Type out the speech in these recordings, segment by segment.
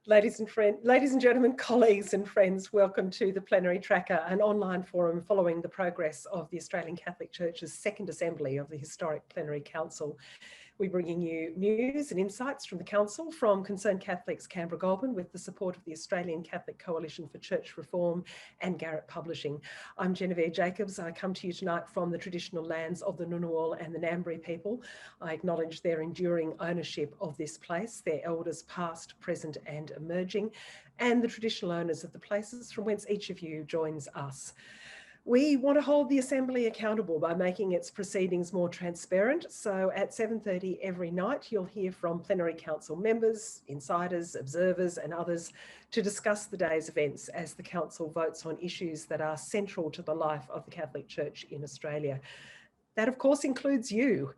Ladies and gentlemen, colleagues and friends, welcome to the Plenary Tracker, an online forum following the progress of the Australian Catholic Church's second assembly of the historic Plenary Council. We're bringing you news and insights from the Council from Concerned Catholics Canberra Goulburn with the support of the Australian Catholic Coalition for Church Reform and Garrett Publishing. I'm Genevieve Jacobs. I come to you tonight from the traditional lands of the Ngunnawal and the Ngambri people. I acknowledge their enduring ownership of this place, their elders past, present and emerging, and the traditional owners of the places from whence each of you joins us. We want to hold the Assembly accountable by making its proceedings more transparent. So at 7:30 every night, you'll hear from Plenary Council members, insiders, observers and others to discuss the day's events as the Council votes on issues that are central to the life of the Catholic Church in Australia. That, of course, includes you.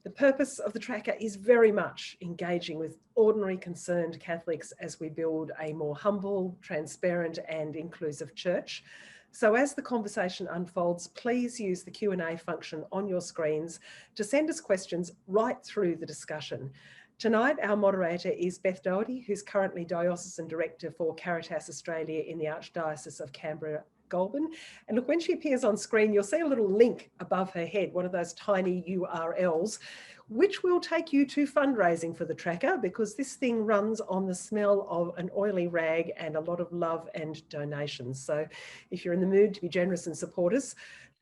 The purpose of the tracker is very much engaging with ordinary concerned Catholics as we build a more humble, transparent and inclusive church. So as the conversation unfolds, please use the Q&A function on your screens to send us questions right through the discussion. Tonight, our moderator is Beth Doherty, who's currently Diocesan Director for Caritas Australia in the Archdiocese of Canberra Goulburn. And look, when she appears on screen, you'll see a little link above her head, one of those tiny URLs, which will take you to fundraising for the tracker, because this thing runs on the smell of an oily rag and a lot of love and donations. So if you're in the mood to be generous and support us,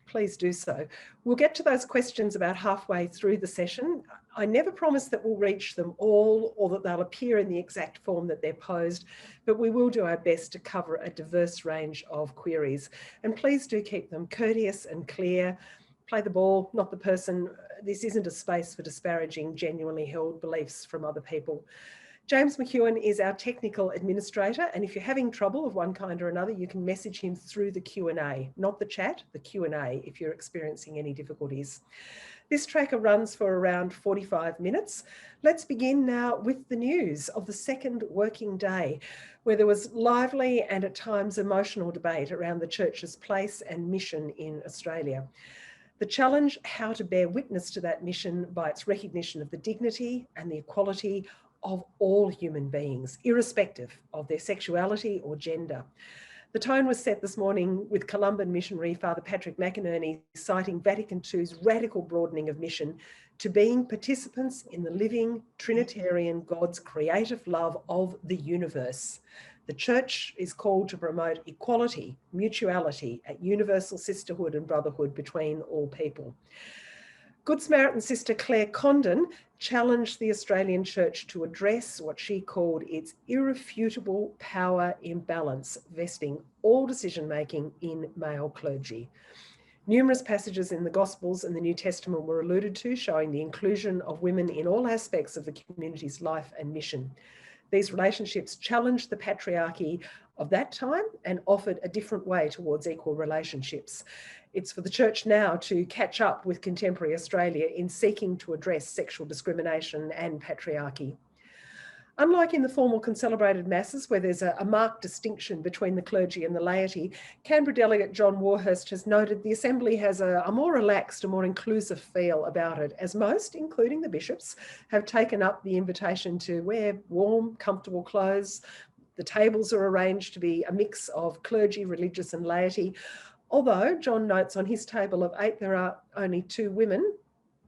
please do so. We'll get to those questions about halfway through the session. I never promise that we'll reach them all or that they'll appear in the exact form that they're posed, but we will do our best to cover a diverse range of queries. And please do keep them courteous and clear. Play the ball, not the person. This isn't a space for disparaging genuinely held beliefs from other people. James McEwan is our technical administrator, and if you're having trouble of one kind or another, you can message him through the Q&A, not the chat, the Q&A, if you're experiencing any difficulties. This tracker runs for around 45 minutes. Let's begin now with the news of the second working day, where there was lively and at times emotional debate around the Church's place and mission in Australia. The challenge, how to bear witness to that mission by its recognition of the dignity and the equality of all human beings, irrespective of their sexuality or gender. The tone was set this morning with Columban missionary Father Patrick McInerney citing Vatican II's radical broadening of mission to being participants in the living Trinitarian God's creative love of the universe. The Church is called to promote equality, mutuality, and universal sisterhood and brotherhood between all people. Good Samaritan Sister Claire Condon challenged the Australian Church to address what she called its irrefutable power imbalance, vesting all decision-making in male clergy. Numerous passages in the Gospels and the New Testament were alluded to, showing the inclusion of women in all aspects of the community's life and mission. These relationships challenged the patriarchy of that time and offered a different way towards equal relationships. It's for the Church now to catch up with contemporary Australia in seeking to address sexual discrimination and patriarchy. Unlike in the formal concelebrated masses, where there's a marked distinction between the clergy and the laity, Canberra delegate John WARHURST has noted the Assembly has a more relaxed, a more inclusive feel about it, as most, including the bishops, have taken up the invitation to wear warm, comfortable clothes. The tables are arranged to be a mix of clergy, religious and laity. Although John notes on his table of 8 there are only 2 women,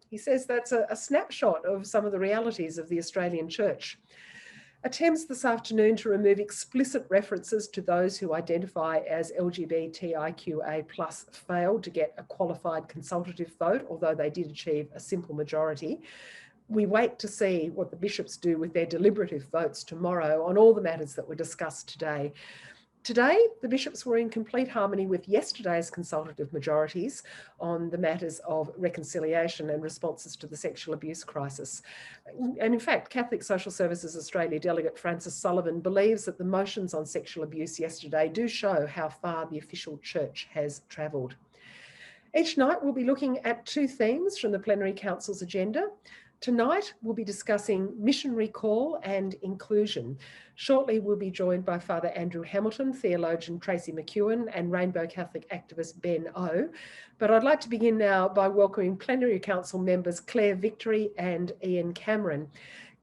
he says that's a snapshot of some of the realities of the Australian Church. Attempts this afternoon to remove explicit references to those who identify as LGBTIQA+ failed to get a qualified consultative vote, although they did achieve a simple majority. We wait to see what the bishops do with their deliberative votes tomorrow on all the matters that were discussed today. Today, the bishops were in complete harmony with yesterday's consultative majorities on the matters of reconciliation and responses to the sexual abuse crisis. And in fact, Catholic Social Services Australia delegate Francis Sullivan believes that the motions on sexual abuse yesterday do show how far the official church has travelled. Each night, we'll be looking at 2 themes from the Plenary Council's agenda. Tonight, we'll be discussing missionary call and inclusion. Shortly, we'll be joined by Father Andrew Hamilton, theologian Tracy McEwan, and Rainbow Catholic activist Ben O. But I'd like to begin now by welcoming Plenary Council members Claire Victory and Ian Cameron.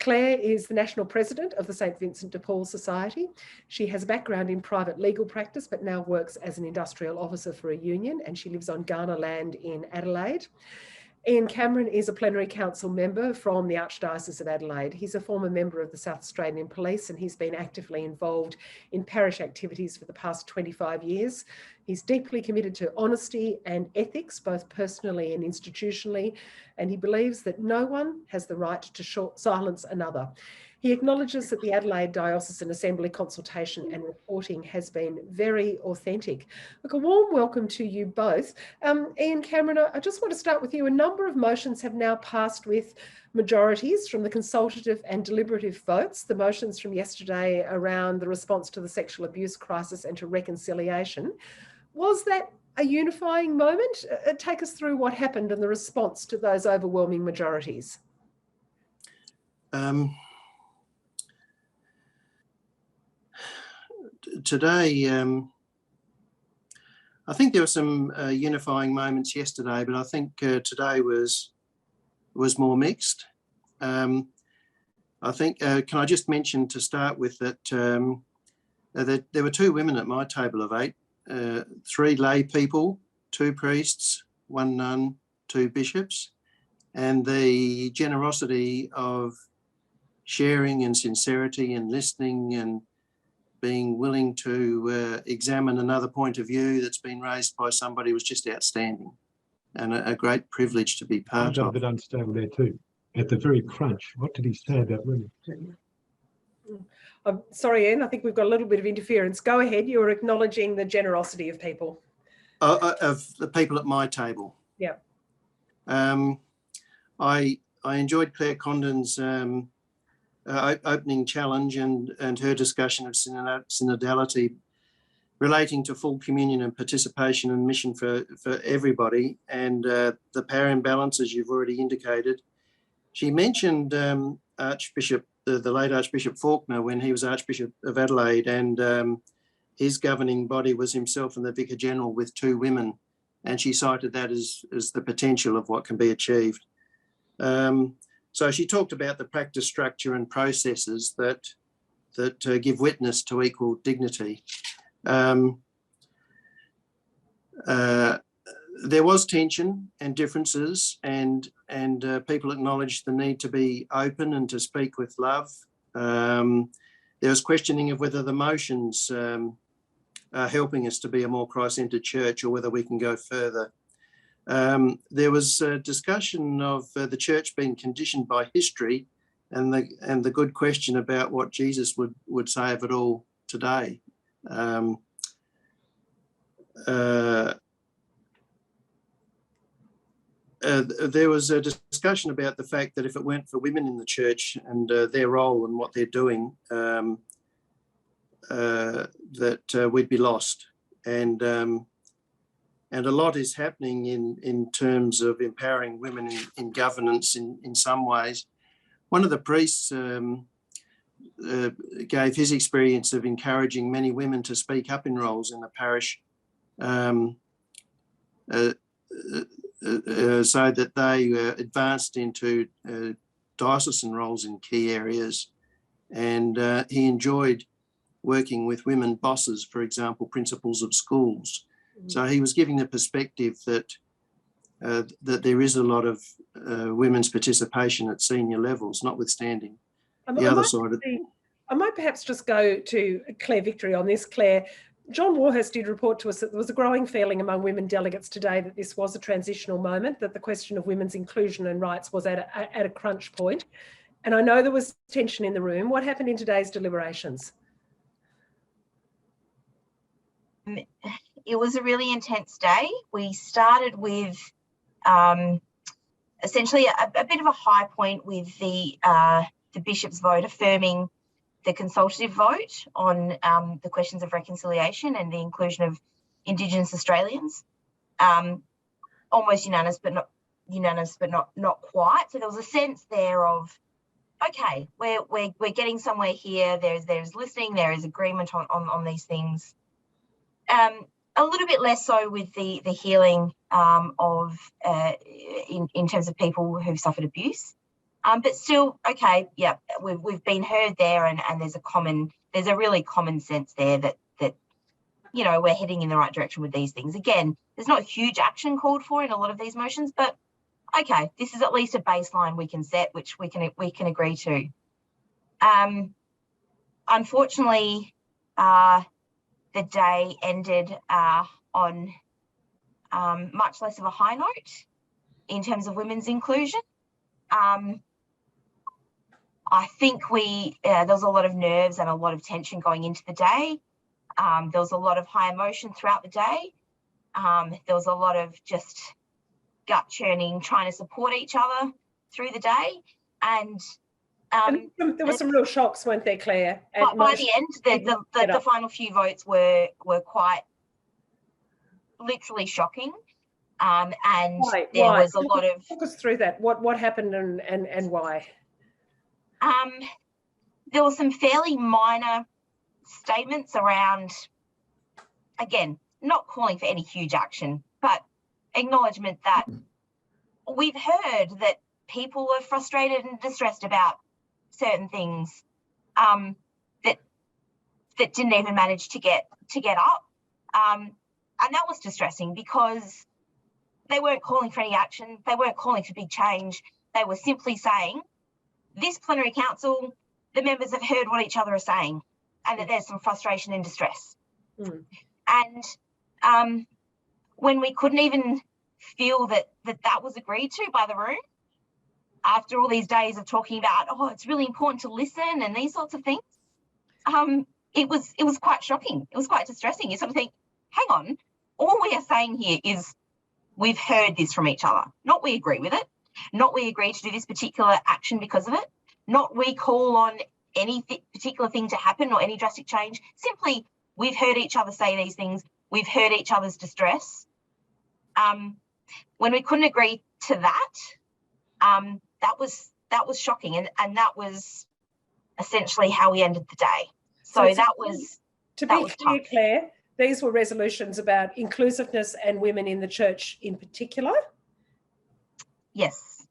Claire is the National President of the St Vincent de Paul Society. She has a background in private legal practice, but now works as an industrial officer for a union, and she lives on Kaurna land in Adelaide. Ian Cameron is a Plenary Council member from the Archdiocese of Adelaide. He's a former member of the South Australian Police, and he's been actively involved in parish activities for the past 25 years. He's deeply committed to honesty and ethics, both personally and institutionally, and he believes that no one has the right to silence another. He acknowledges that the Adelaide Diocesan Assembly consultation and reporting has been very authentic. Look, a warm welcome to you both. Ian Cameron, I just want to start with you. A number of motions have now passed with majorities from the consultative and deliberative votes. The motions from yesterday around the response to the sexual abuse crisis and to reconciliation. Was that a unifying moment? Take us through what happened and the response to those overwhelming majorities. Today, I think there were some unifying moments yesterday, but I think today was more mixed. I think, can I just mention to start with that there were 2 women at my table of 8, 3 lay people, 2 priests, 1 nun, 2 bishops, and the generosity of sharing and sincerity and listening and being willing to examine another point of view that's been raised by somebody was just outstanding, and a great privilege to be part of. I'm a bit unstable there too. At the very crunch, what did he say about women? I'm sorry, Ian, I think we've got a little bit of interference. Go ahead, you're acknowledging the generosity of people. Of the people at my table. Yeah. I enjoyed Claire Condon's opening challenge and her discussion of synodality relating to full communion and participation and mission for everybody, and the power imbalance, as you've already indicated. She mentioned Archbishop, the late Archbishop Faulkner, when he was Archbishop of Adelaide, and his governing body was himself and the Vicar General with 2 women, and she cited that as the potential of what can be achieved. So she talked about the practice structure and processes that give witness to equal dignity. There was tension and differences, and people acknowledged the need to be open and to speak with love. There was questioning of whether the motions are helping us to be a more Christ-centred church or whether we can go further. There was a discussion of the church being conditioned by history, and the good question about what Jesus would say of it all today. There was a discussion about the fact that if it weren't for women in the church and their role and what they're doing, that we'd be lost. And a lot is happening in terms of empowering women in governance in some ways. One of the priests gave his experience of encouraging many women to speak up in roles in the parish, so that they advanced into diocesan roles in key areas. And he enjoyed working with women bosses, for example, principals of schools. So he was giving the perspective that there is a lot of women's participation at senior levels, notwithstanding the other side of it. I might perhaps just go to Claire Victory on this. Claire, John WARHURST did report to us that there was a growing feeling among women delegates today that this was a transitional moment, that the question of women's inclusion and rights was at a crunch point. And I know there was tension in the room. What happened in today's deliberations? It was a really intense day. We started with essentially a bit of a high point with the bishop's vote affirming the consultative vote on the questions of reconciliation and the inclusion of Indigenous Australians. Almost unanimous, but not quite. So there was a sense there of, okay, we're getting somewhere here. There's listening. There is agreement on these things. A little bit less so with the healing in terms of people who've suffered abuse. But still, okay, yeah, we've been heard there, and there's a really common sense there that you know, we're heading in the right direction with these things. Again, there's not huge action called for in a lot of these motions, but okay, this is at least a baseline we can set, which we can agree to. Unfortunately, the day ended on much less of a high note in terms of women's inclusion. I think there was a lot of nerves and a lot of tension going into the day. There was a lot of high emotion throughout the day. There was a lot of just gut churning, trying to support each other through the day. And there were some real shocks, weren't there, Claire? But by the end, the final few votes were quite literally shocking. And why? Was a lot of... Talk us through that. What happened and why? There were some fairly minor statements around, again, not calling for any huge action, but acknowledgement that we've heard that people are frustrated and distressed about certain things that didn't even manage to get up. And that was distressing because they weren't calling for any action. They weren't calling for big change. They were simply saying, this plenary council, the members have heard what each other are saying and that there's some frustration and distress. And when we couldn't even feel that was agreed to by the room, after all these days of talking about, oh, it's really important to listen and these sorts of things, it was quite shocking. It was quite distressing. You sort of think, hang on, all we are saying here is we've heard this from each other, not we agree with it, not we agree to do this particular action because of it, not we call on any particular thing to happen or any drastic change. Simply, we've heard each other say these things. We've heard each other's distress. When we couldn't agree to that, that was shocking, and that was essentially how we ended the day. So that was to be clear, Claire. These were resolutions about inclusiveness and women in the church in particular. Yes.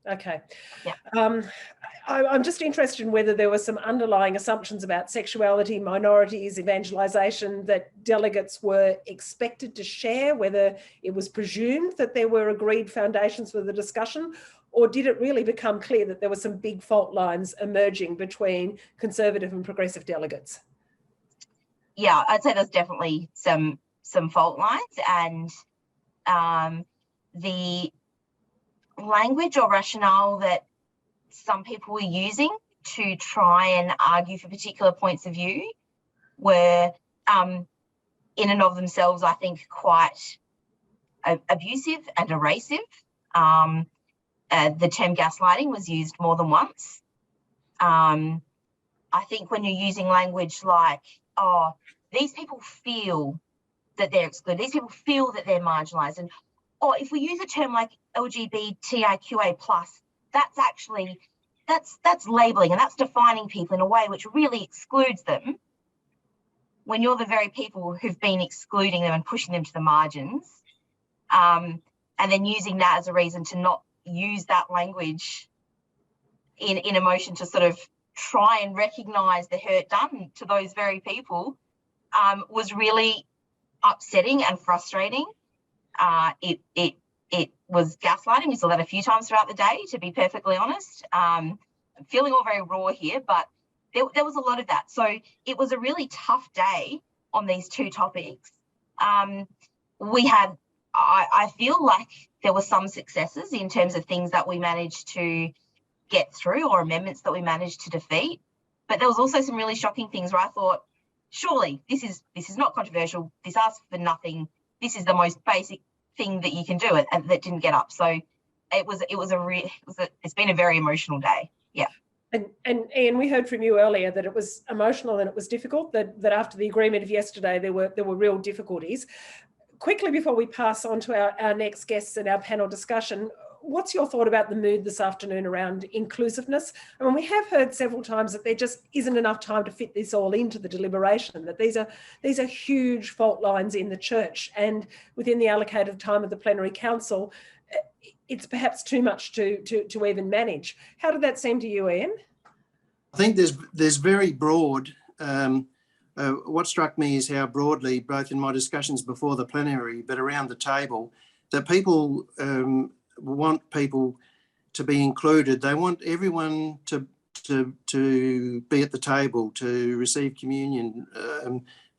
Okay. Yeah. I'm just interested in whether there were some underlying assumptions about sexuality, minorities, evangelisation that delegates were expected to share, whether it was presumed that there were agreed foundations for the discussion, or did it really become clear that there were some big fault lines emerging between Conservative and Progressive delegates? Yeah, I'd say there's definitely some fault lines, and the language or rationale that some people were using to try and argue for particular points of view were in and of themselves, I think, quite abusive and erasive. The term gaslighting was used more than once. I think when you're using language like, oh, these people feel that they're excluded, these people feel that they're marginalised, and or if we use a term like LGBTIQA+, that's actually, that's labelling and that's defining people in a way which really excludes them, when you're the very people who've been excluding them and pushing them to the margins, and then using that as a reason to not use that language in a motion to sort of try and recognise the hurt done to those very people, was really upsetting and frustrating. It was gaslighting. We saw that a few times throughout the day, to be perfectly honest. I'm feeling all very raw here, but there was a lot of that. So it was a really tough day on these two topics. We had, I feel like there were some successes in terms of things that we managed to get through or amendments that we managed to defeat. But there was also some really shocking things where I thought, surely this is not controversial. This asks for nothing. This is the most basic thing that you can do, and that didn't get up. So it's been a very emotional day. Yeah. And Ian, we heard from you earlier that it was emotional and it was difficult, that after the agreement of yesterday there were real difficulties. Quickly, before we pass on to our next guests and our panel discussion, what's your thought about the mood this afternoon around inclusiveness? I mean, we have heard several times that there just isn't enough time to fit this all into the deliberation, that these are huge fault lines in the church, and within the allocated time of the plenary council, it's perhaps too much to even manage. How did that seem to you, Ian? I think there's very broad. What struck me is how broadly, both in my discussions before the plenary, but around the table, that people want people to be included. They want everyone to be at the table, to receive communion.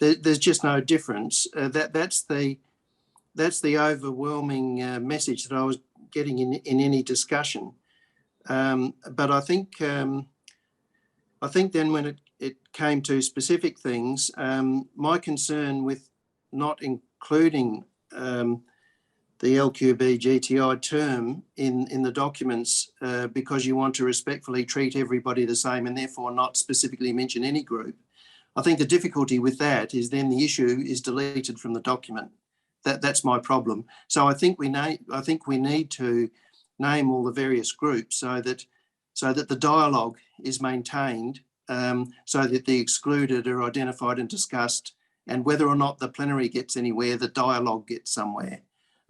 There's just no difference. That's the overwhelming message that I was getting in any discussion. But I think then when it came to specific things, my concern with not including the LQB GTI term in the documents because you want to respectfully treat everybody the same and therefore not specifically mention any group. I think the difficulty with that is then the issue is deleted from the document. That's my problem. So I think we need to name all the various groups so that the dialogue is maintained, so that the excluded are identified and discussed, and whether or not the plenary gets anywhere, the dialogue gets somewhere.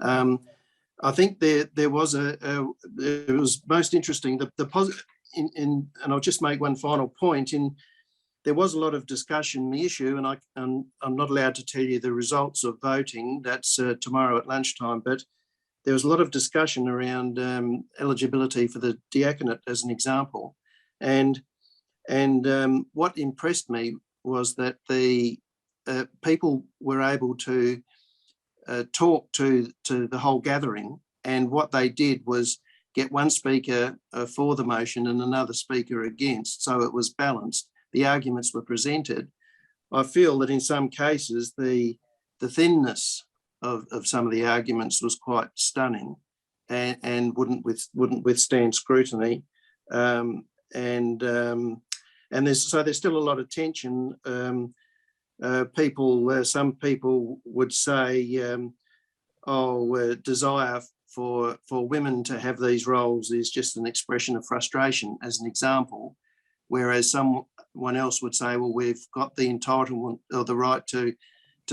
I think there was it was most interesting, the positive, and I'll just make one final point. There was a lot of discussion on the issue, and I'm not allowed to tell you the results of voting. That's tomorrow at lunchtime, but there was a lot of discussion around eligibility for the diaconate as an example. And what impressed me was that the people were able to talk to the whole gathering, and what they did was get one speaker for the motion and another speaker against, so it was balanced. The arguments were presented. I feel that in some cases the thinness of some of the arguments was quite stunning, and wouldn't withstand scrutiny. And there's still a lot of tension. Some people would say, desire for women to have these roles is just an expression of frustration, as an example, whereas someone else would say, well, we've got the entitlement or the right to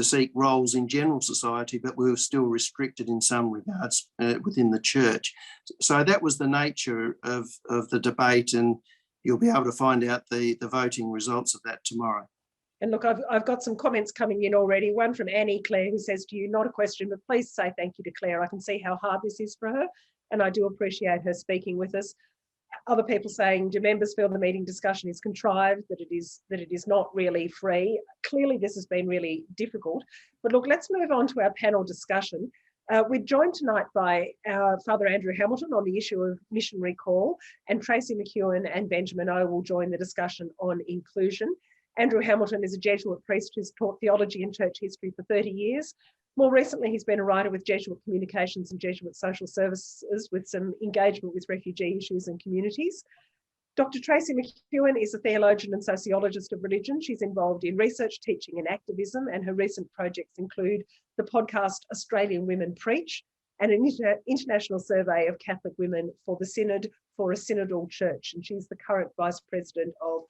seek roles in general society, but we're still restricted in some regards within the church. So that was the nature of the debate, and you'll be able to find out the voting results of that tomorrow. And look, I've got some comments coming in already. One from Annie Claire, who says to you, not a question, but please say thank you to Claire. I can see how hard this is for her, and I do appreciate her speaking with us. Other people saying, do members feel the meeting discussion is contrived, that it is not really free? Clearly, this has been really difficult. But look, let's move on to our panel discussion. We're joined tonight by Father Andrew Hamilton on the issue of missionary call, and Tracy McEwan and Benjamin O will join the discussion on inclusion. Andrew Hamilton is a Jesuit priest who's taught theology and church history for 30 years. More recently, he's been a writer with Jesuit Communications and Jesuit Social Services, with some engagement with refugee issues and communities. Dr. Tracy McEwan is a theologian and sociologist of religion. She's involved in research, teaching and activism, and her recent projects include the podcast Australian Women Preach and an international survey of Catholic women for the Synod for a Synodal Church. And she's the current Vice President of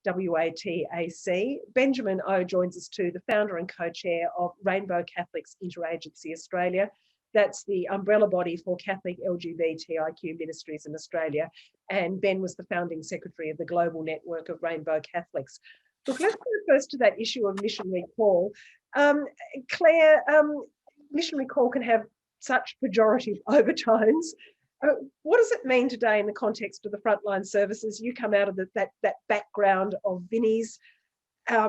WATAC. Benjamin O joins us too, the founder and co-chair of Rainbow Catholics Interagency Australia. That's the umbrella body for Catholic LGBTIQ ministries in Australia. And Ben was the founding secretary of the global network of Rainbow Catholics. Look, let's go first to that issue of missionary call. Claire, missionary call can have such pejorative overtones. What does it mean today in the context of the frontline services? You come out of that background of Vinnie's. I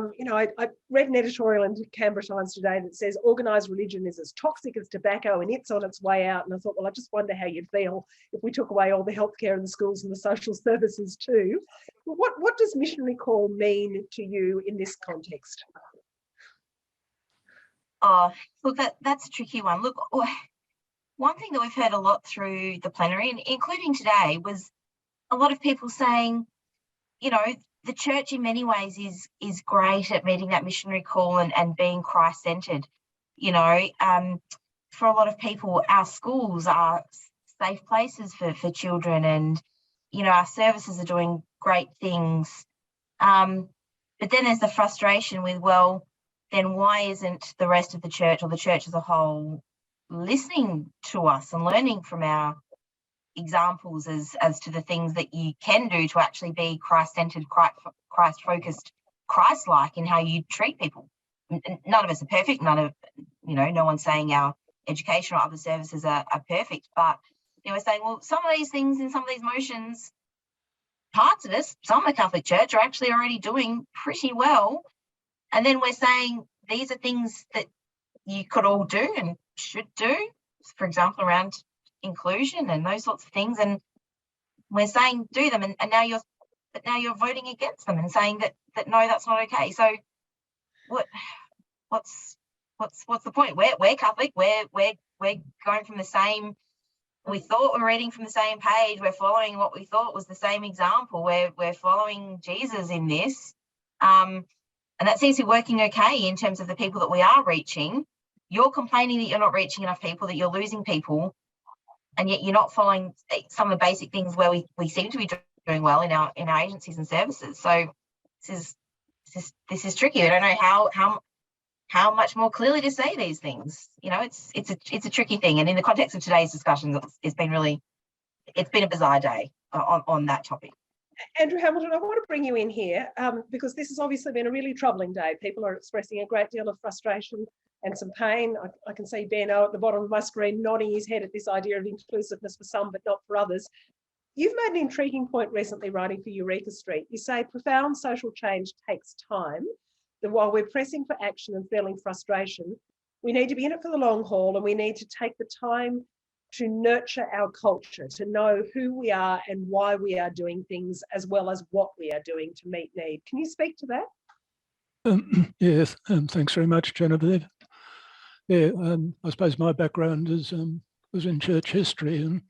read an editorial in Canberra Times today that says organised religion is as toxic as tobacco and it's on its way out. And I thought, well, I just wonder how you'd feel if we took away all the healthcare and the schools and the social services too. What does missionary call mean to you in this context? Oh, look, that's a tricky one. Look, one thing that we've heard a lot through the plenary, and including today, was a lot of people saying, the church in many ways is great at meeting that missionary call and being Christ-centred. For a lot of people, our schools are safe places for children, and, our services are doing great things. But then there's the frustration with, well, then why isn't the rest of the church or the church as a whole listening to us and learning from our examples as to the things that you can do to actually be Christ-centered, Christ-focused, Christ-like in how you treat people. None of us are perfect. No one's saying our education or other services are perfect, but we're saying, well, some of these things and some of these motions, parts of us, some of the Catholic Church are actually already doing pretty well. And then we're saying these are things that you could all do and should do, for example, around inclusion and those sorts of things. And we're saying do them, and now you're voting against them and saying that no, that's not okay. So what's the point? We're Catholic. We're going from the same. We thought we were reading from the same page. We're following what we thought was the same example. We're following Jesus in this, and that seems to be working okay in terms of the people that we are reaching. You're complaining that you're not reaching enough people, that you're losing people, and yet you're not following some of the basic things where we seem to be doing well in our agencies and services. So this is tricky. I don't know how much more clearly to say these things. It's a tricky thing, and in the context of today's discussions, it's been a bizarre day on that topic. Andrew Hamilton, I want to bring you in here because this has obviously been a really troubling day. People are expressing a great deal of frustration and some pain. I can see Ben at the bottom of my screen nodding his head at this idea of inclusiveness for some but not for others. You've made an intriguing point recently writing for Eureka Street. You say profound social change takes time, that while we're pressing for action and feeling frustration, we need to be in it for the long haul, and we need to take the time to nurture our culture, to know who we are and why we are doing things, as well as what we are doing to meet need. Can you speak to that? Yes, thanks very much, Genevieve. Yeah, I suppose my background is was in church history,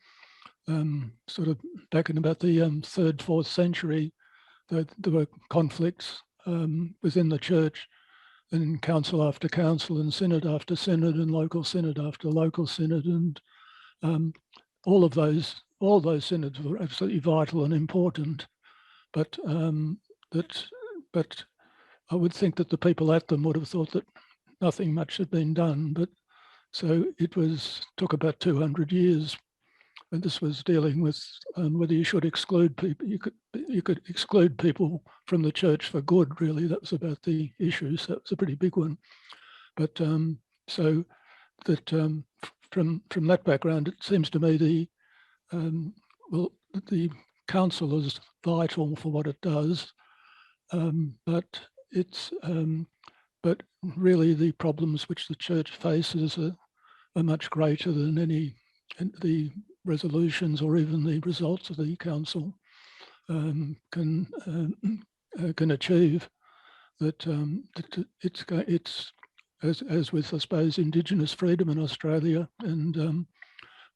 and sort of back in about the 3rd, 4th century, there were conflicts within the church, and council after council, and synod after synod, and local synod after local synod, and all those synods were absolutely vital and important. But I would think that the people at them would have thought that nothing much had been done. But so it took about 200 years. And this was dealing with whether you should exclude people. You could exclude people from the church for good, really. That was about the issue. So it's a pretty big one. But so that from that background, it seems to me the council is vital for what it does, but really the problems which the church faces are much greater than any the resolutions or even the results of the council can achieve. That it's as with, I suppose, Indigenous freedom in Australia, and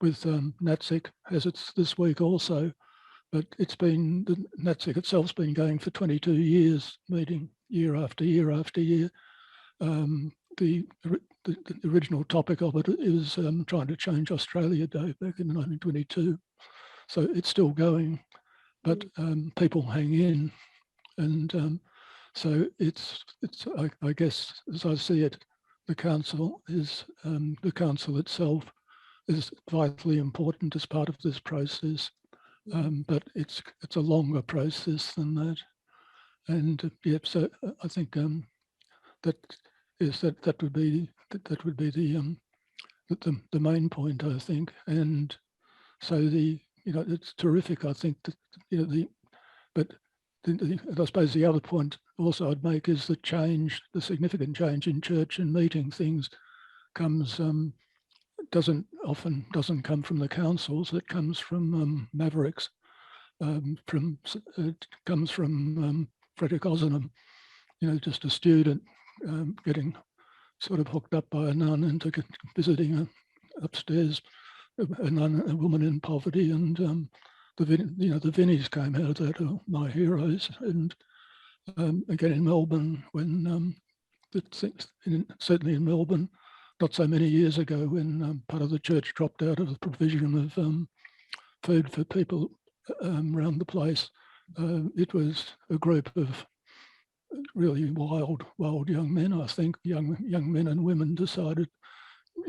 with NATSIC has its this week also, but the NATSIC itself's been going for 22 years, meeting year after year after year. The original topic of it is trying to change Australia Day back in 1922. So it's still going, but people hang in, and so it's I guess, as I see it, the council itself is vitally important as part of this process, but it's a longer process than that, and yeah. So I think that would be the main point, I think, and so it's terrific. I think that I suppose the other point also I'd make is the significant change in church and meeting things doesn't come from the councils. It comes from mavericks. It comes from Frederick Ozanam, just a student getting sort of hooked up by a nun into visiting upstairs, a woman in poverty, and the Vinnies came out of that, are my heroes. And again in Melbourne, when certainly in Melbourne, not so many years ago, when part of the church dropped out of the provision of food for people around the place, it was a group of really wild young men. I think young men and women decided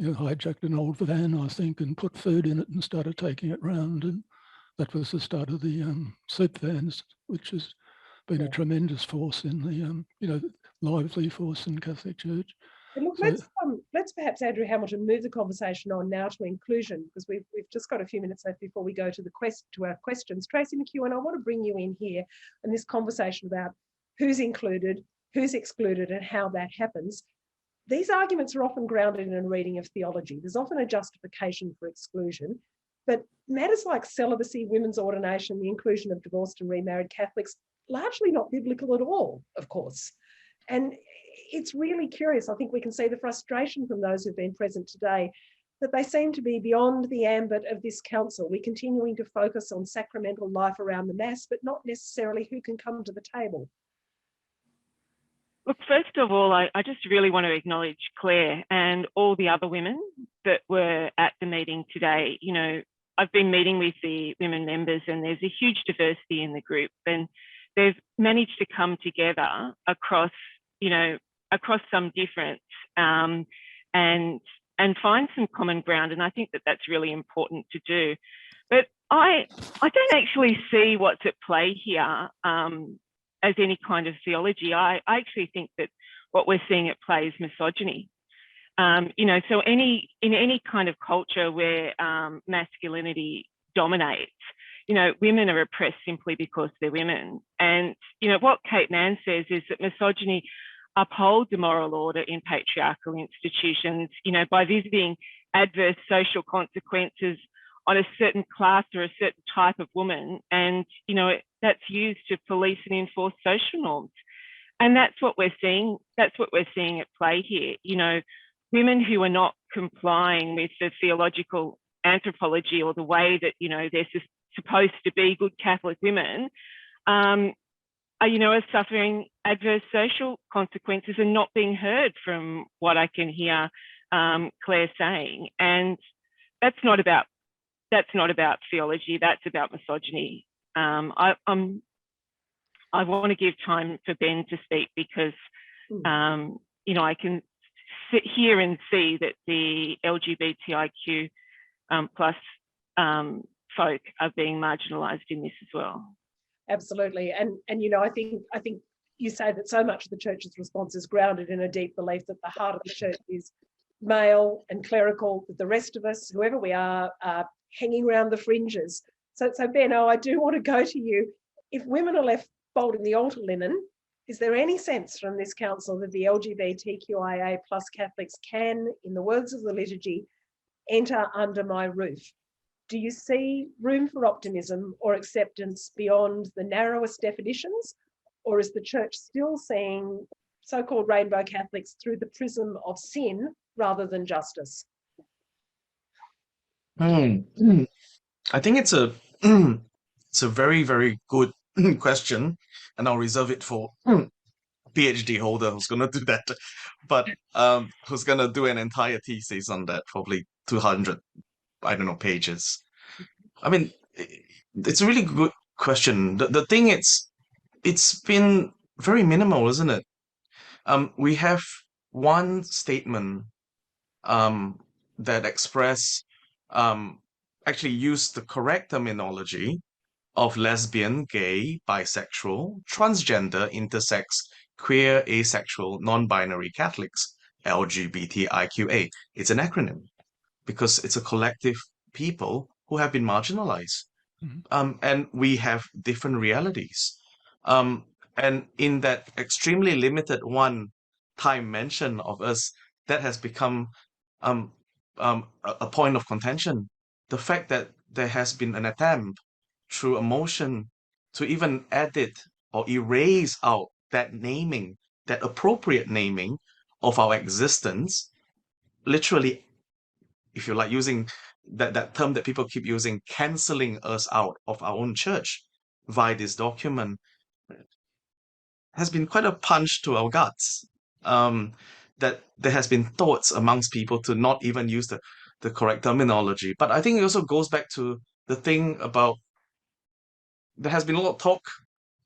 hijacked an old van, I think, and put food in it and started taking it round. And that was the start of the soup vans, which has been a tremendous force in the, lively force in Catholic Church. And look, let's perhaps, Andrew Hamilton, move the conversation on now to inclusion, because we've just got a few minutes left before we go to our questions. Tracy McEwan, I want to bring you in here in this conversation about who's included, who's excluded, and how that happens. These arguments are often grounded in a reading of theology. There's often a justification for exclusion, but matters like celibacy, women's ordination, the inclusion of divorced and remarried Catholics, largely not biblical at all, of course. And it's really curious. I think we can see the frustration from those who've been present today that they seem to be beyond the ambit of this council. We're continuing to focus on sacramental life around the Mass, but not necessarily who can come to the table. Look, first of all, I just really want to acknowledge Claire and all the other women that were at the meeting today. I've been meeting with the women members, and there's a huge diversity in the group, and they've managed to come together across some difference and find some common ground. And I think that that's really important to do. But I don't actually see what's at play here as any kind of theology. I actually think that what we're seeing at play is misogyny. So in any kind of culture where masculinity dominates, women are oppressed simply because they're women. And, what Kate Mann says is that misogyny upholds the moral order in patriarchal institutions, by visiting adverse social consequences on a certain class or a certain type of woman. And, that's used to police and enforce social norms. And that's what we're seeing. That's what we're seeing at play here. Women who are not complying with the theological anthropology or the way that, they're supposed to be good Catholic women, are suffering adverse social consequences and not being heard, from what I can hear Claire saying. And that's not about theology. That's about misogyny. I want to give time for Ben to speak, because I can sit here and see that the LGBTIQ plus folk are being marginalised in this as well. Absolutely. And I think you say that so much of the church's response is grounded in a deep belief that the heart of the church is male and clerical, that the rest of us, whoever we are hanging around the fringes. So Benno, I do want to go to you. If women are left folding the altar linen, is there any sense from this council that the LGBTQIA plus Catholics can, in the words of the liturgy, enter under my roof? Do you see room for optimism or acceptance beyond the narrowest definitions? Or is the church still seeing so-called rainbow Catholics through the prism of sin rather than justice? I think it's a very, very good question, and I'll reserve it for PhD holder who's going to do that, but who's going to do an entire thesis on that, probably 200, pages. I mean, it's a really good question. The thing it's been very minimal, isn't it? We have one statement that actually used the correct terminology of lesbian, gay, bisexual, transgender, intersex, queer, asexual, non-binary Catholics, LGBTIQA. It's an acronym because it's a collective people who have been marginalized. And we have different realities. And in that extremely limited one time mention of us, that has become a point of contention. The fact that there has been an attempt through a motion to even edit or erase out that naming, that appropriate naming of our existence, literally, if you like, using that term that people keep using, cancelling us out of our own church via this document, has been quite a punch to our guts. That there has been thoughts amongst people to not even use the correct terminology. But I think it also goes back to the thing about there has been a lot of talk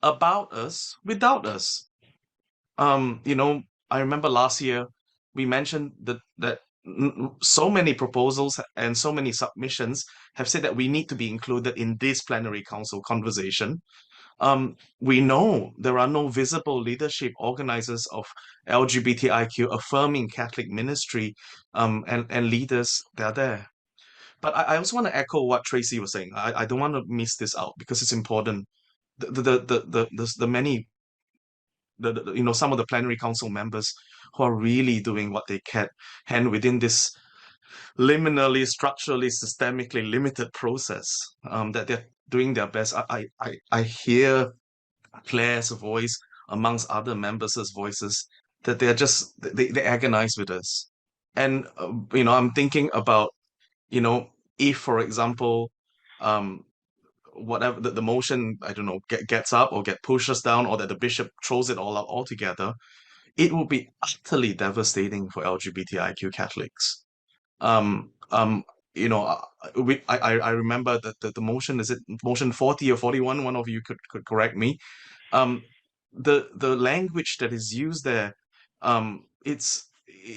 about us without us. I remember last year we mentioned that so many proposals and so many submissions have said that we need to be included in this plenary council conversation. We know there are no visible leadership organizers of LGBTIQ affirming Catholic ministry, and leaders that are there. But I also want to echo what Tracy was saying. I don't want to miss this out because it's important. The many some of the plenary council members who are really doing what they can within this liminally, structurally, systemically limited process, that they're doing their best. I hear Claire's voice amongst other members' voices that they agonize with us. And I'm thinking about, if, for example, whatever the motion, I don't know, gets up or get pushes down, or that the bishop throws it all out altogether, it will be utterly devastating for LGBTIQ Catholics. You know, I remember that the motion, is it motion 40 or 41? One of you could correct me. The language that is used there, it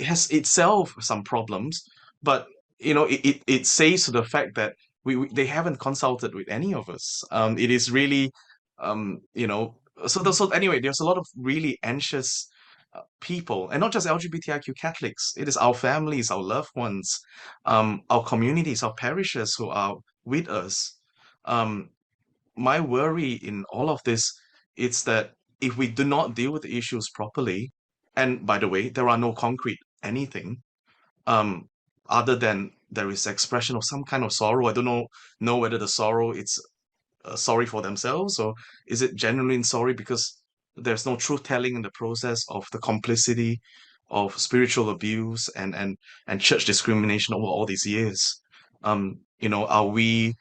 has itself some problems, but it says to the fact that they haven't consulted with any of us. It is really, so anyway, there's a lot of really anxious people, and not just LGBTIQ Catholics. It is our families, our loved ones, our communities, our parishes who are with us. My worry in all of this is that if we do not deal with the issues properly, and by the way, there are no concrete anything, other than there is expression of some kind of sorrow. I don't know whether the sorrow it's sorry for themselves, or is it genuine sorry because there's no truth telling in the process of the complicity of spiritual abuse and church discrimination over all these years. Are we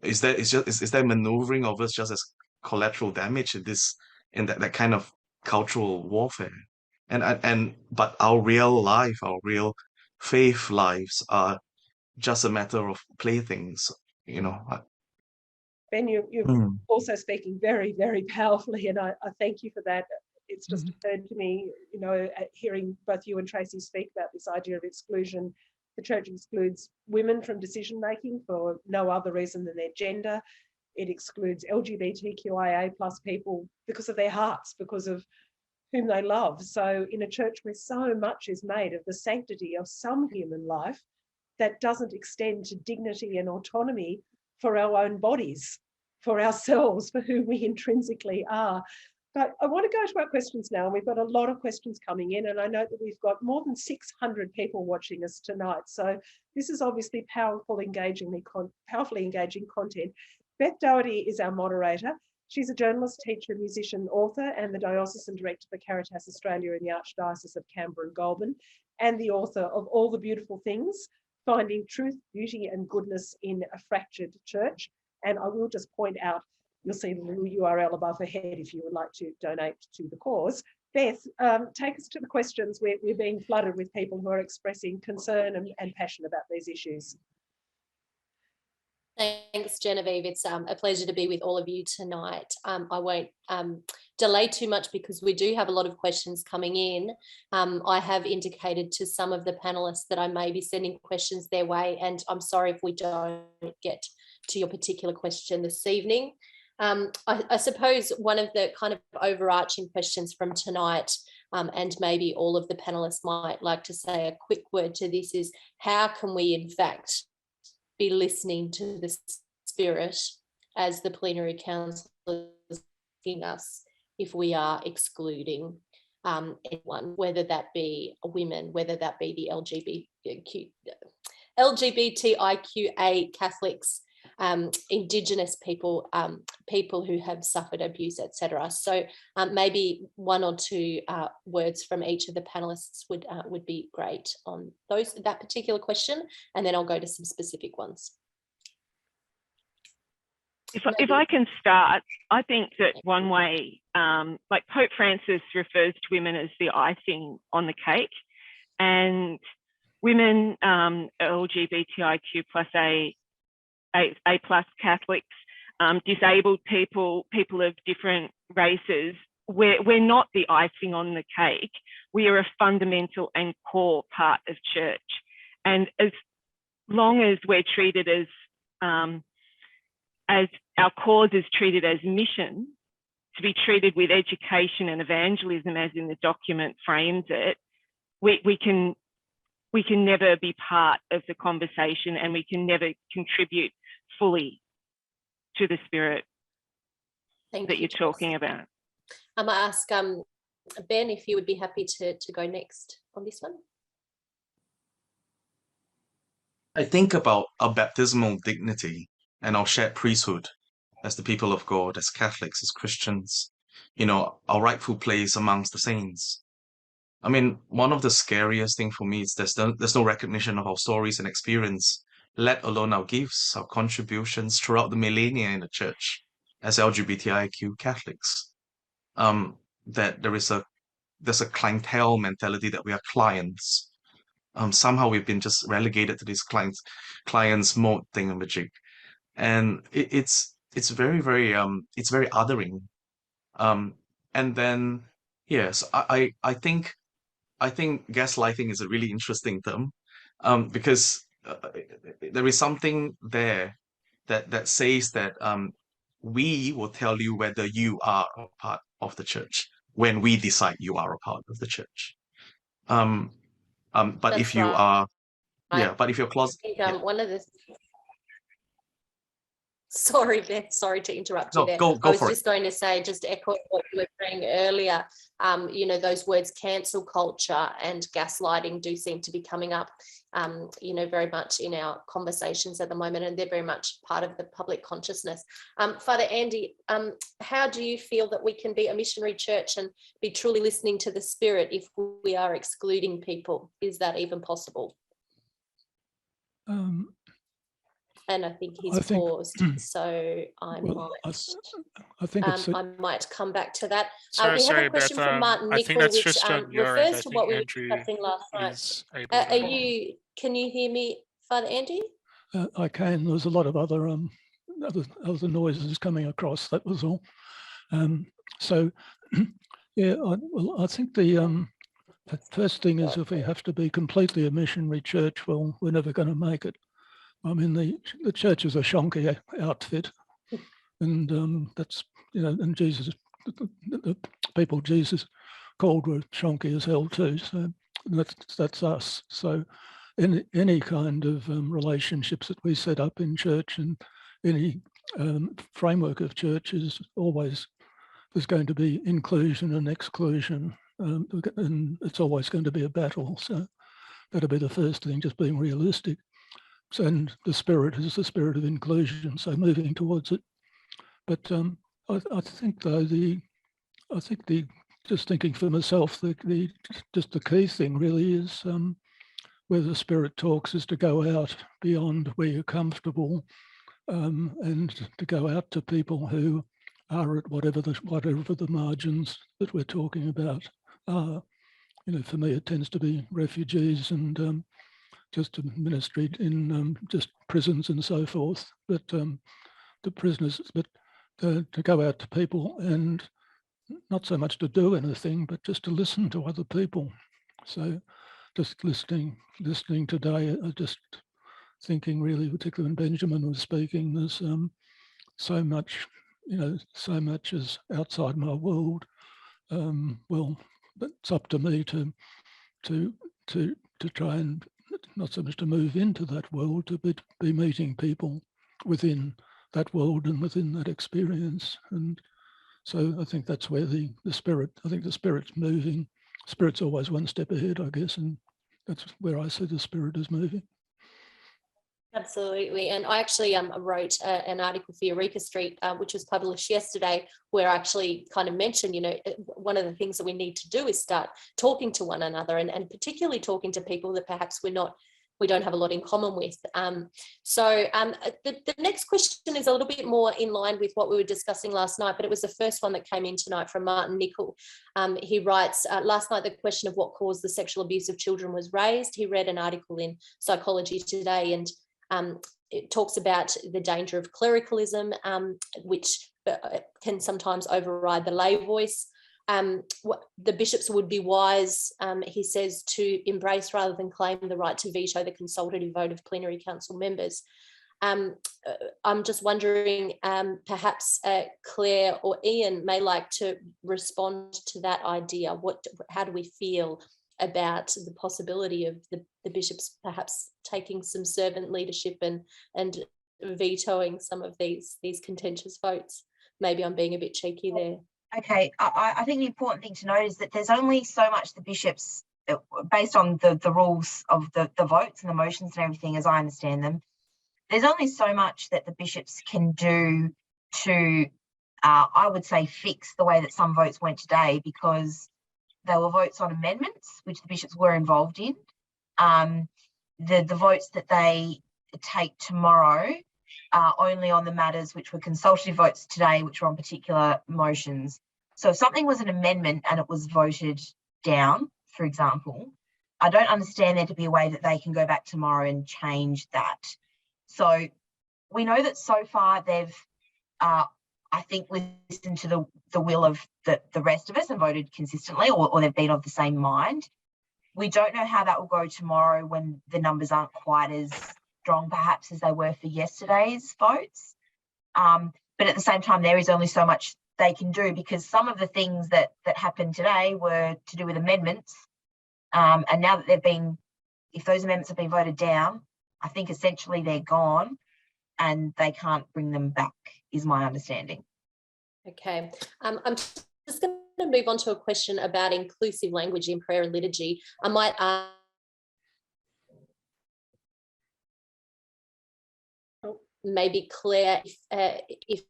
is there maneuvering of us just as collateral damage in that kind of cultural warfare? But our real faith lives are just a matter of playthings, Ben, you're also speaking very, very powerfully, and I thank you for that. It's just occurred to me, hearing both you and Tracy speak about this idea of exclusion. The church excludes women from decision making for no other reason than their gender. It excludes LGBTQIA plus people because of their hearts, because of whom they love. So in a church where so much is made of the sanctity of some human life, that doesn't extend to dignity and autonomy for our own bodies, for ourselves, for who we intrinsically are. But I want to go to our questions now, and we've got a lot of questions coming in, and I know that we've got more than 600 people watching us tonight. So this is obviously powerfully engaging content. Beth Doherty is our moderator. She's a journalist, teacher, musician, author, and the Diocesan Director for Caritas Australia in the Archdiocese of Canberra and Goulburn, and the author of All the Beautiful Things, Finding Truth, Beauty and Goodness in a Fractured Church. And I will just point out, you'll see the little URL above her head if you would like to donate to the cause. Beth, take us to the questions. We're being flooded with people who are expressing concern and passion about these issues. Thanks, Genevieve. It's a pleasure to be with all of you tonight. I won't delay too much because we do have a lot of questions coming in. I have indicated to some of the panelists that I may be sending questions their way, and I'm sorry if we don't get to your particular question this evening. I suppose one of the kind of overarching questions from tonight, and maybe all of the panelists might like to say a quick word to this, is how can we in fact be listening to the Spirit as the Plenary Council is asking us if we are excluding anyone, whether that be women, whether that be the LGBTIQA Catholics, Indigenous people, people who have suffered abuse, etc. So maybe one or two words from each of the panelists would be great on that particular question, and then I'll go to some specific ones. If I can start, I think that one way, like Pope Francis refers to women as the icing on the cake, and women, LGBTIQ plus A plus Catholics, disabled people, people of different races we're not the icing on the cake. We are a fundamental and core part of church. And as long as we're treated as our cause is treated as mission, to be treated with education and evangelism as in the document frames it, we can never be part of the conversation, and we can never contribute fully to the spirit that you're talking about. I might ask Ben if you would be happy to go next on this one. I think about our baptismal dignity and our shared priesthood as the people of God, as Catholics, as Christians, you know, our rightful place amongst the saints. I mean, one of the scariest things for me is there's no recognition of our stories and experience, let alone our gifts, our contributions throughout the millennia in the church as LGBTIQ Catholics. That there's a clientele mentality that we are clients. Somehow we've been just relegated to this clients mode thingamajig, and it's very it's very othering. And then yes, I think gaslighting is a really interesting term, because there is something there that says that we will tell you whether you are a part of the church when we decide you are a part of the church. But That's if you right. are, yeah, but if you're closet, I think, one of the Sorry, Ben, sorry to interrupt you there. go I was for it. just going to say, just echo what you were saying earlier, you know, those words cancel culture and gaslighting do seem to be coming up, you know, very much in our conversations at the moment, and they're very much part of the public consciousness. Father Andy, how do you feel that we can be a missionary church and be truly listening to the Spirit if we are excluding people? Is that even possible? And I think he's paused, so I I think I might come back to that. Sorry, we have a Beth, question from Martin I think Nicol, that's which just on your end. refers I to think what we were Andrew discussing last night. is able to Can you hear me, Father Andy? I can. There's a lot of other other noises coming across. That was all. So, yeah, I think the first thing is, if we have to be completely a missionary church, well, we're never going to make it. I mean, the church is a shonky outfit, and that's, you know, and Jesus, the people Jesus called were shonky as hell too. So that's us. So any kind of relationships that we set up in church, and any framework of church, is always, there's going to be inclusion and exclusion, and it's always going to be a battle. So that'll be the first thing, just being realistic. And the Spirit is the spirit of inclusion, so moving towards it. But I think though just thinking for myself, just the key thing really is where the Spirit talks is to go out beyond where you're comfortable, and to go out to people who are at whatever the margins that we're talking about are. You know, for me it tends to be refugees and just ministry in just prisons and so forth, but the prisoners, but to go out to people and not so much to do anything, but just to listen to other people. So just listening today, just thinking really, particularly when Benjamin was speaking, there's so much, you know, so much is outside my world. Well, but it's up to me to try and not so much to move into that world, to be meeting people within that world and within that experience. And so I think that's where the Spirit, I think the Spirit's moving. Spirit's always one step ahead, I guess, and that's where I see the Spirit is moving. Absolutely. And I actually wrote an article for Eureka Street, which was published yesterday, where I actually kind of mentioned, you know, one of the things that we need to do is start talking to one another, and particularly talking to people that perhaps we don't have a lot in common with. So the next question is a little bit more in line with what we were discussing last night, but it was the first one that came in tonight from Martin Nicol. He writes, last night the question of what caused the sexual abuse of children was raised. He read an article in Psychology Today, and it talks about the danger of clericalism, which can sometimes override the lay voice. the bishops would be wise, he says, to embrace rather than claim the right to veto the consultative vote of plenary council members. I'm just wondering, perhaps Claire or Ian may like to respond to that idea. How do we feel about the possibility of the bishops perhaps taking some servant leadership and vetoing some of these contentious votes? Maybe I'm being a bit cheeky there. Okay, I think the important thing to note is that there's only so much the bishops, based on the rules of the votes and the motions and everything, as I understand them, there's only so much that the bishops can do to, I would say, fix the way that some votes went today, because there were votes on amendments, which the bishops were involved in. The votes that they take tomorrow are only on the matters which were consultative votes today, which were on particular motions. So if something was an amendment and it was voted down, for example, I don't understand there to be a way that they can go back tomorrow and change that. So we know that so far they've, I think, listened to the will of the rest of us and voted consistently, or they've been of the same mind. We don't know how that will go tomorrow when the numbers aren't quite as strong, perhaps, as they were for yesterday's votes. But at the same time, there is only so much they can do, because some of the things that happened today were to do with amendments. And now that if those amendments have been voted down, I think essentially they're gone and they can't bring them back, is my understanding. Okay, I'm just going to move on to a question about inclusive language in prayer and liturgy. I might ask maybe Claire, if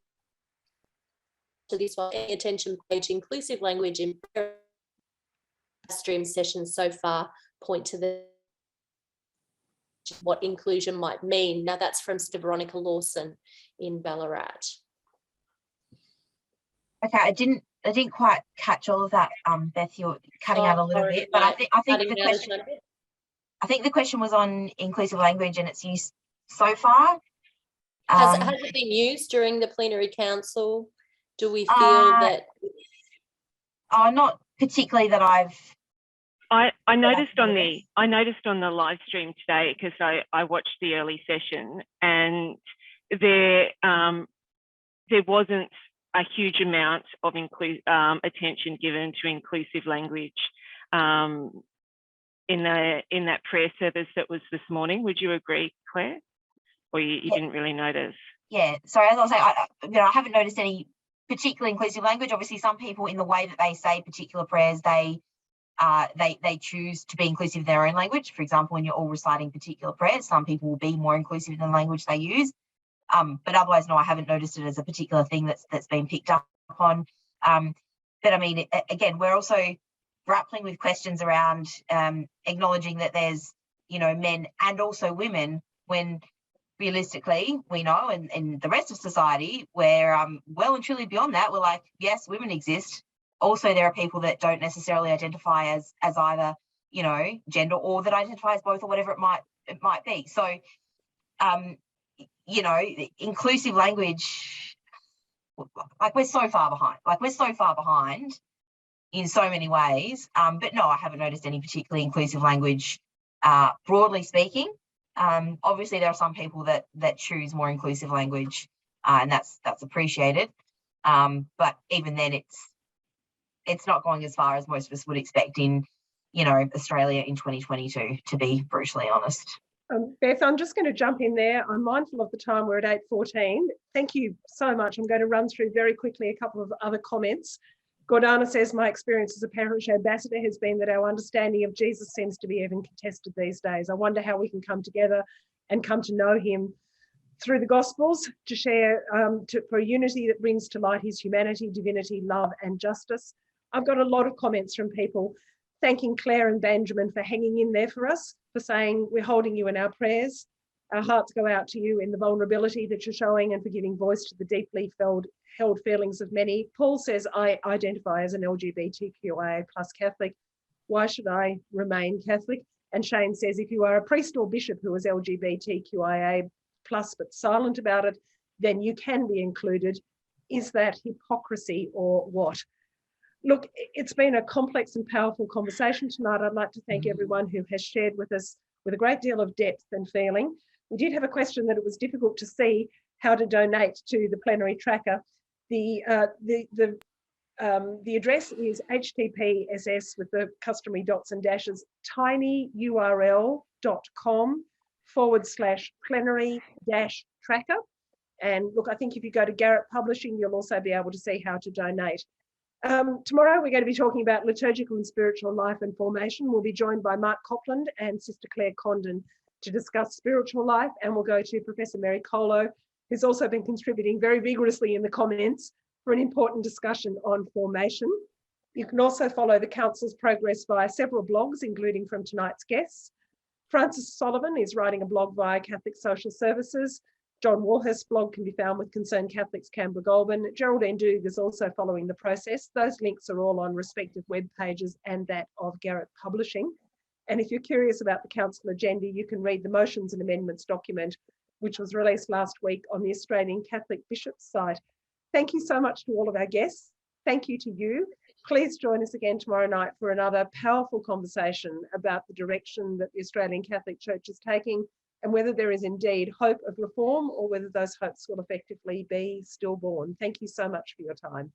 to this one, pay attention page, inclusive language in prayer stream sessions so far point to what inclusion might mean. Now that's from Sister Veronica Lawson in Ballarat. Okay, I didn't quite catch all of that, Beth. You're cutting out a little bit, but I think the question was on inclusive language and its use so far. Has it been used during the plenary council? Do we feel that? Not particularly that I've. I noticed on the live stream today, because I watched the early session, and there wasn't a huge amount of attention given to inclusive language in that prayer service that was this morning. Would you agree, Claire? Or you didn't really notice? Yeah. So as I was saying, I haven't noticed any particular inclusive language. Obviously, some people, in the way that they say particular prayers, they choose to be inclusive in their own language. For example, when you're all reciting particular prayers, some people will be more inclusive in the language they use. But otherwise, no, I haven't noticed it as a particular thing that's been picked up on. But I mean, again, we're also grappling with questions around acknowledging that there's, men and also women, when realistically we know in the rest of society we're well and truly beyond that. We're like, yes, women exist. Also, there are people that don't necessarily identify as either, gender, or that identify as both, or whatever it might be. So, inclusive language, like we're so far behind in so many ways. But no, I haven't noticed any particularly inclusive language, broadly speaking. Obviously, there are some people that choose more inclusive language, and that's appreciated. But even then, it's not going as far as most of us would expect in, Australia in 2022, to be brutally honest. Beth, I'm just going to jump in there. I'm mindful of the time. We're at 8:14. Thank you so much. I'm going to run through very quickly a couple of other comments. Gordana says, my experience as a parish ambassador has been that our understanding of Jesus seems to be even contested these days. I wonder how we can come together and come to know him through the Gospels, to share, for a unity that brings to light his humanity, divinity, love and justice. I've got a lot of comments from people thanking Claire and Benjamin for hanging in there for us, for saying we're holding you in our prayers. Our hearts go out to you in the vulnerability that you're showing and for giving voice to the deeply held feelings of many. Paul says, I identify as an LGBTQIA+ Catholic. Why should I remain Catholic? And Shane says, if you are a priest or bishop who is LGBTQIA+ but silent about it, then you can be included. Is that hypocrisy or what? Look, it's been a complex and powerful conversation tonight. I'd like to thank everyone who has shared with us with a great deal of depth and feeling. We did have a question that it was difficult to see how to donate to the Plenary Tracker. The address is https with the customary dots and dashes tinyurl.com/plenary-tracker. And look, I think if you go to Garrett Publishing, you'll also be able to see how to donate. Tomorrow, we're going to be talking about liturgical and spiritual life and formation. We'll be joined by Mark Copland and Sister Claire Condon to discuss spiritual life. And we'll go to Professor Mary Colo, who's also been contributing very vigorously in the comments for an important discussion on formation. You can also follow the Council's progress via several blogs, including from tonight's guests. Francis Sullivan is writing a blog via Catholic Social Services. John WARHURST's blog can be found with Concerned Catholics Canberra Goulburn. Geraldine Doog is also following the process. Those links are all on respective web pages and that of Garrett Publishing. And if you're curious about the Council agenda, you can read the Motions and Amendments document, which was released last week on the Australian Catholic Bishops site. Thank you so much to all of our guests. Thank you to you. Please join us again tomorrow night for another powerful conversation about the direction that the Australian Catholic Church is taking and whether there is indeed hope of reform or whether those hopes will effectively be stillborn. Thank you so much for your time.